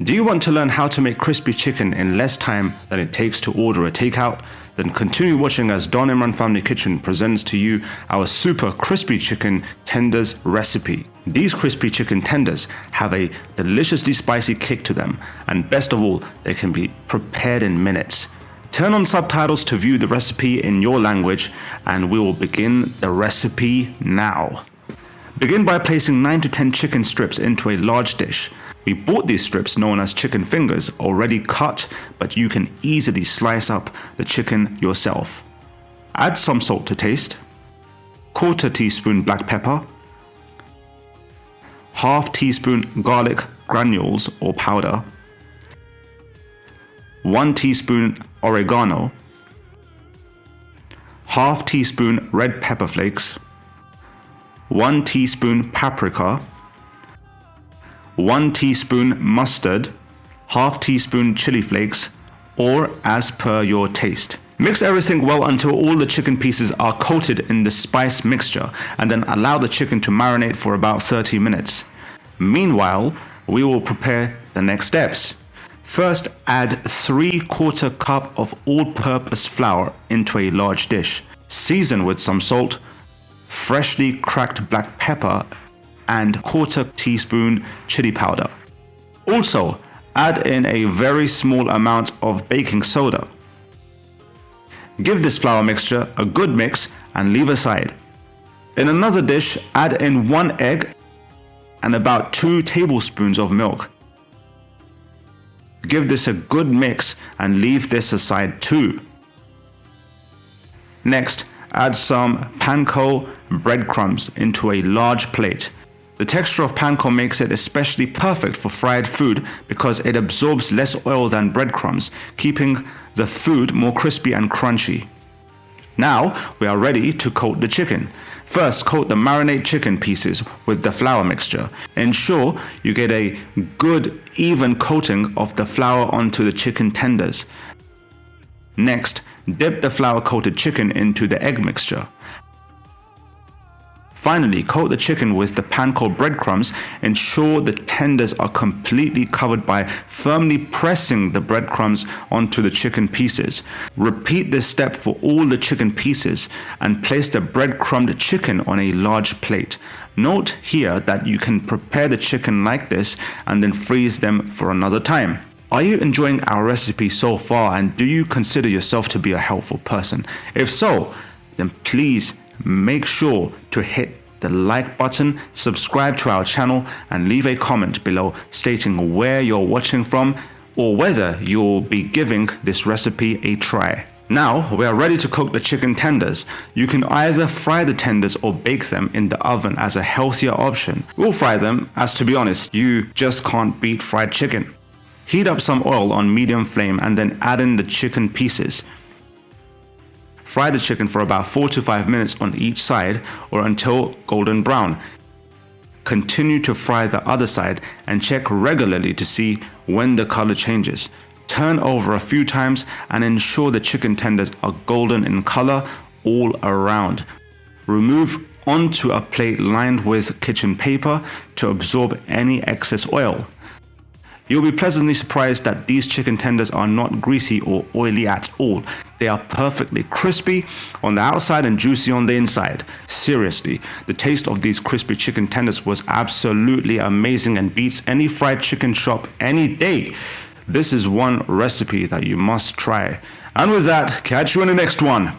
Do you want to learn how to make crispy chicken in less time than it takes to order a takeout? Then continue watching as Don Imran.Family Kitchen presents to you our super crispy chicken tenders recipe. These crispy chicken tenders have a deliciously spicy kick to them, and best of all, they can be prepared in minutes. Turn on subtitles to view the recipe in your language, and we will begin the recipe now. Begin by placing 9 to 10 chicken strips into a large dish. We bought these strips known as chicken fingers already cut, but you can easily slice up the chicken yourself. Add some salt to taste, 1/4 teaspoon black pepper, 1/2 teaspoon garlic granules or powder, 1 teaspoon oregano, 1/2 teaspoon red pepper flakes, 1 teaspoon paprika, 1 teaspoon mustard, 1/2 teaspoon chili flakes, or as per your taste. Mix everything well until all the chicken pieces are coated in the spice mixture, and then allow the chicken to marinate for about 30 minutes. Meanwhile, we will prepare the next steps. First, add 3/4 cup of all-purpose flour into a large dish. Season with some salt, freshly cracked black pepper, and 1/4 teaspoon chili powder. Also, add in a very small amount of baking soda. Give this flour mixture a good mix and leave aside. In another dish, add in 1 egg and about 2 tablespoons of milk. Give this a good mix and leave this aside too. Next, add some Panko breadcrumbs into a large plate. The texture of panko makes it especially perfect for fried food because it absorbs less oil than breadcrumbs, keeping the food more crispy and crunchy. Now we are ready to coat the chicken. First, coat the marinade chicken pieces with the flour mixture. Ensure you get a good even coating of the flour onto the chicken tenders. Next, dip the flour coated chicken into the egg mixture. Finally, coat the chicken with the panko breadcrumbs. Ensure the tenders are completely covered by firmly pressing the breadcrumbs onto the chicken pieces. Repeat this step for all the chicken pieces and place the breadcrumbed chicken on a large plate. Note here that you can prepare the chicken like this and then freeze them for another time. Are you enjoying our recipe so far, and do you consider yourself to be a helpful person? If so, then please make sure to hit the like button, subscribe to our channel, and leave a comment below stating where you're watching from or whether you'll be giving this recipe a try. Now we are ready to cook the chicken tenders. You can either fry the tenders or bake them in the oven as a healthier option. We'll fry them, as to be honest, you just can't beat fried chicken. Heat up some oil on medium flame and then add in the chicken pieces. Fry the chicken for about 4 to 5 minutes on each side or until golden brown. Continue to fry the other side and check regularly to see when the color changes. Turn over a few times and ensure the chicken tenders are golden in color all around. Remove onto a plate lined with kitchen paper to absorb any excess oil. You'll be pleasantly surprised that these chicken tenders are not greasy or oily at all. They are perfectly crispy on the outside and juicy on the inside. Seriously, the taste of these crispy chicken tenders was absolutely amazing and beats any fried chicken shop any day. This is one recipe that you must try. And with that, catch you in the next one.